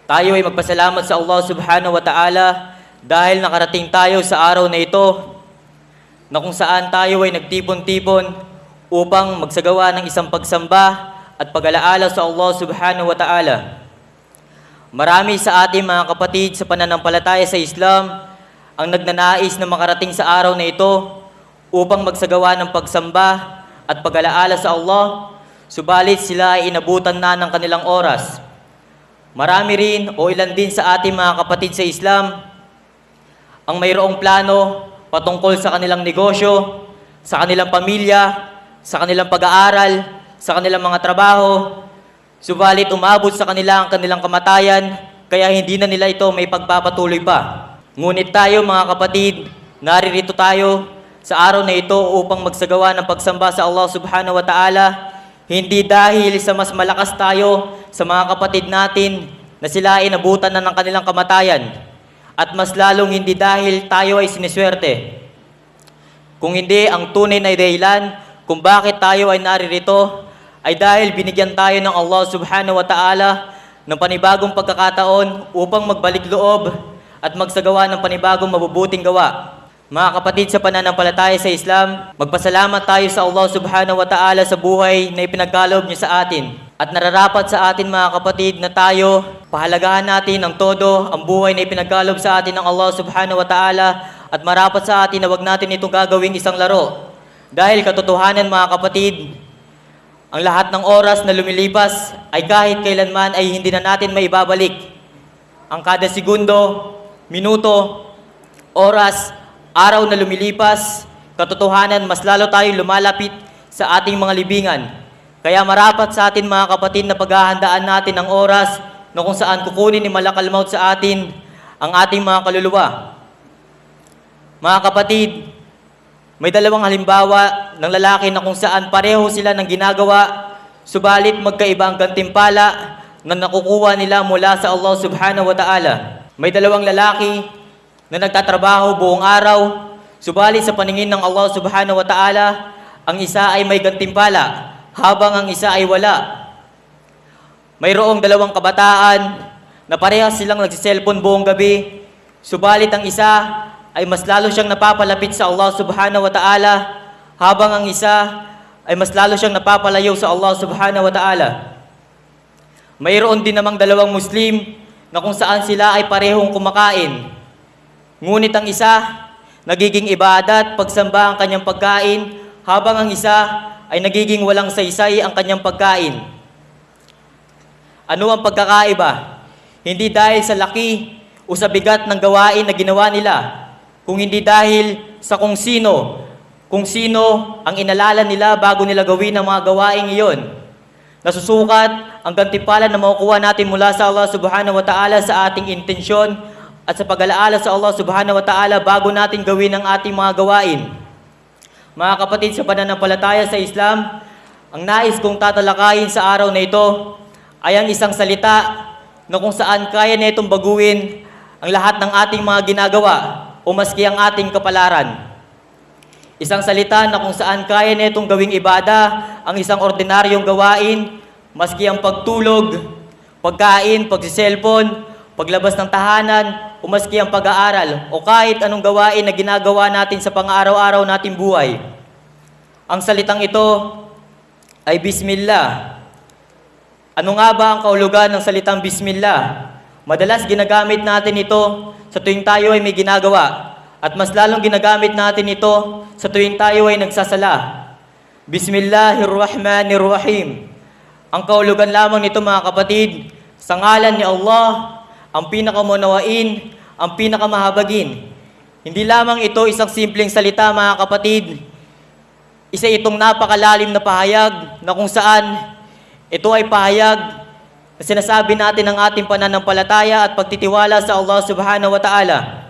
Tayo ay magpasalamat sa Allah subhanahu wa ta'ala dahil nakarating tayo sa araw na ito na kung saan tayo ay nagtipon-tipon upang magsagawa ng isang pagsamba at pag-alaala sa Allah subhanahu wa ta'ala. Marami sa ating mga kapatid sa pananampalataya sa Islam ang nagnanais na makarating sa araw na ito upang magsagawa ng pagsamba at pag-alaala sa Allah, subalit sila ay inabutan na ng kanilang oras. Marami rin o ilan din sa ating mga kapatid sa Islam ang mayroong plano patungkol sa kanilang negosyo, sa kanilang pamilya, sa kanilang pag-aaral, sa kanilang mga trabaho, subalit umabot sa kanila ang kanilang kamatayan, kaya hindi na nila ito may pagpapatuloy pa. Ngunit tayo mga kapatid, naririto tayo sa araw na ito upang magsagawa ng pagsamba sa Allah subhanahu wa ta'ala, hindi dahil sa mas malakas tayo sa mga kapatid natin na sila ay nabutan na ng kanilang kamatayan, at mas lalong hindi dahil tayo ay siniswerte. Kung hindi, ang tunay na dahilan kung bakit tayo ay naririto ay dahil binigyan tayo ng Allah subhanahu wa ta'ala ng panibagong pagkakataon upang magbalik loob at magsagawa ng panibagong mabubuting gawa. Mga kapatid sa pananampalataya sa Islam, magpasalamat tayo sa Allah subhanahu wa ta'ala sa buhay na ipinagkaloob niya sa atin. At nararapat sa atin mga kapatid na tayo, pahalagahan natin ng todo ang buhay na ipinagkaloob sa atin ng Allah subhanahu wa ta'ala, at marapat sa atin na wag natin itong gagawing isang laro. Dahil katotohanan mga kapatid, ang lahat ng oras na lumilipas ay kahit kailanman ay hindi na natin maibabalik. Ang kada segundo, minuto, oras, araw na lumilipas, katotohanan mas lalo tayong lumalapit sa ating mga libingan. Kaya marapat sa atin mga kapatid na paghahandaan natin ang oras na kung saan kukunin ni malakal maut sa atin ang ating mga kaluluwa. Mga kapatid, may dalawang halimbawa ng lalaki na kung saan pareho sila ng ginagawa, subalit magkaiba ang gantimpala na nakukuha nila mula sa Allah subhanahu wa ta'ala. May dalawang lalaki na nagtatrabaho buong araw, subalit sa paningin ng Allah subhanahu wa ta'ala, ang isa ay may gantimpala, habang ang isa ay wala. Mayroong dalawang kabataan na parehas silang nagsiselfon buong gabi, subalit ang isa ay mas lalo siyang napapalapit sa Allah subhanahu wa ta'ala, habang ang isa ay mas lalo siyang napapalayo sa Allah subhanahu wa ta'ala. Mayroon din namang dalawang Muslim na kung saan sila ay parehong kumakain, ngunit ang isa, nagiging ibadat, pagsamba ang kanyang pagkain, habang ang isa ay nagiging walang saysay ang kanyang pagkain. Ano ang pagkakaiba? Hindi dahil sa laki o sa bigat ng gawain na ginawa nila, kung hindi dahil sa kung sino ang inalala nila bago nila gawin ang mga gawaing iyon. Nasusukat ang gantimpala na makukuha natin mula sa Allah subhanahu wa ta'ala sa ating intensyon at sa pag-alaala sa Allah subhanahu wa ta'ala bago natin gawin ang ating mga gawain. Mga kapatid sa pananampalataya sa Islam, ang nais kong tatalakayin sa araw na ito ay ang isang salita na kung saan kaya na itong baguhin ang lahat ng ating mga ginagawa o maski ang ating kapalaran. Isang salita na kung saan kaya na itong gawing ibada ang isang ordinaryong gawain, maski ang pagtulog, pagkain, pagsiselfon, paglabas ng tahanan, o maski ang pag-aaral, o kahit anong gawain na ginagawa natin sa pang-araw-araw nating buhay. Ang salitang ito ay Bismillah. Ano nga ba ang kahulugan ng salitang Bismillah? Madalas ginagamit natin ito sa tuwing tayo ay may ginagawa, at mas lalong ginagamit natin ito sa tuwing tayo ay nagsasala. Bismillahirrahmanirrahim. Ang kahulugan lamang nito mga kapatid, sa ngalan ni Allah, ang pinakamunawain, ang pinakamahabagin. Hindi lamang ito isang simpleng salita mga kapatid, isa itong napakalalim na pahayag na kung saan ito ay pahayag na sinasabi natin ang ating pananampalataya at pagtitiwala sa Allah subhanahu wa ta'ala.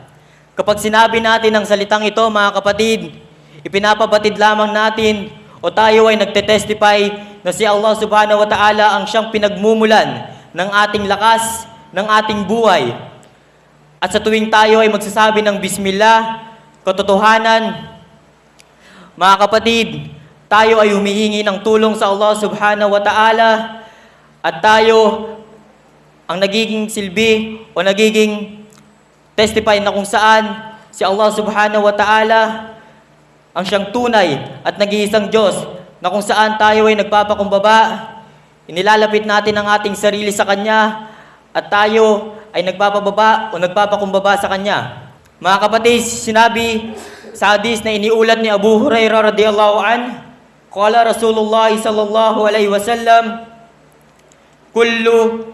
Kapag sinabi natin ang salitang ito mga kapatid, ipinapabatid lamang natin o tayo ay nagtetestify na si Allah subhanahu wa ta'ala ang siyang pinagmumulan ng ating lakas, ng ating buhay. At sa tuwing tayo ay magsasabi ng Bismillah, katotohanan, mga kapatid, tayo ay humihingi ng tulong sa Allah subhanahu wa ta'ala, at tayo ang nagiging silbi o nagiging testify na kung saan si Allah subhanahu wa ta'ala ang siyang tunay at nag-iisang Diyos, na kung saan tayo ay nagpapakumbaba, inilalapit natin ang ating sarili sa Kanya at tayo ay nagpapababa o nagpapakumbaba sa Kanya. Mga kapatid, sinabi sa hadis na iniulat ni Abu Hurairah radhiyallahu an, qala Rasulullah sallallahu alaihi wasallam, kullu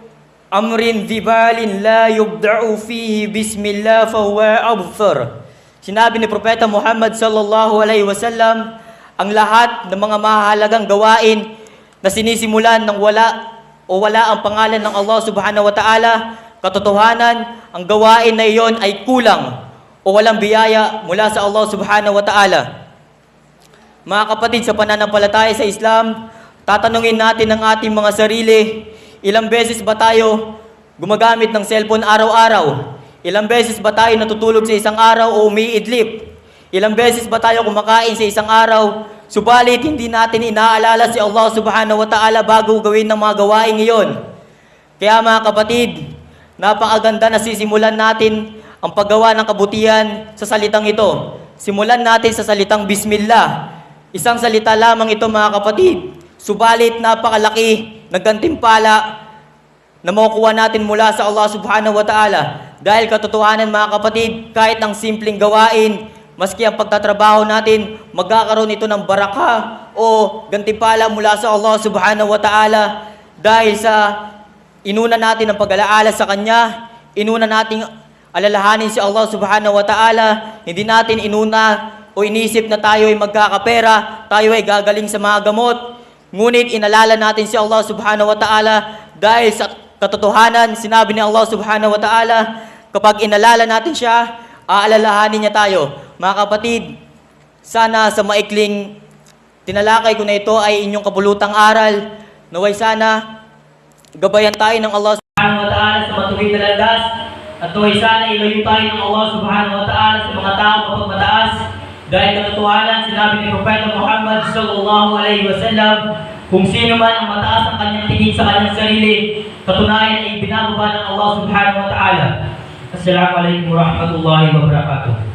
amrin dhibalin la yubda'u fihi bismillah fahuwa abthar. Sinabi ni Propeta Muhammad sallallahu alaihi wasallam, ang lahat ng mga mahalagang gawain na sinisimulan ng wala ang pangalan ng Allah subhanahu wa ta'ala, katotohanan, ang gawain na iyon ay kulang o walang biyaya mula sa Allah subhanahu wa ta'ala. Mga kapatid, sa pananampalataya sa Islam, tatanungin natin ang ating mga sarili, ilang beses ba tayo gumagamit ng cellphone araw-araw? Ilang beses ba tayo natutulog sa isang araw o umiidlip? Ilang beses ba tayo kumakain sa isang araw? Subalit hindi natin inaalala si Allah subhanahu wa ta'ala bago gawin ng mga gawain iyon. Kaya mga kapatid, napakaganda na sisimulan natin ang paggawa ng kabutihan sa salitang ito. Simulan natin sa salitang Bismillah. Isang salita lamang ito mga kapatid. Subalit napakalaki ng gantimpala na makukuha natin mula sa Allah subhanahu wa ta'ala. Dahil katotohanan mga kapatid, kahit ng simpleng gawain, maski ang pagtatrabaho natin, magkakaroon ito ng baraka o gantimpala mula sa Allah subhanahu wa ta'ala. Dahil sa inuna natin ang pag-alaala sa Kanya, inuna nating alalahanin si Allah subhanahu wa ta'ala, hindi natin inuna o inisip na tayo ay magkakapera, tayo ay gagaling sa mga gamot. Ngunit inalala natin si Allah subhanahu wa ta'ala dahil sa katotohanan, sinabi ni Allah subhanahu wa ta'ala, kapag inalala natin siya, aalalahanin niya tayo. Mga kapatid, sana sa maikling tinalakay ko na ito ay inyong kapulutang aral, naway sana gabayan tayo ng Allah subhanahu wa ta'ala sa matuwid na landas, at naway sana ilayo tayo ng Allah subhanahu wa ta'ala sa mga taong mapagmataas. Dahil katotohanan, sinabi ni Propeta Muhammad sallallahu alaihi wasallam, kung sino man ang mataas ang kanyang tingin sa kanyang sarili, katunayan ay binababa ng Allah subhanahu wa ta'ala. Assalamualaikum warahmatullahi wabarakatuh.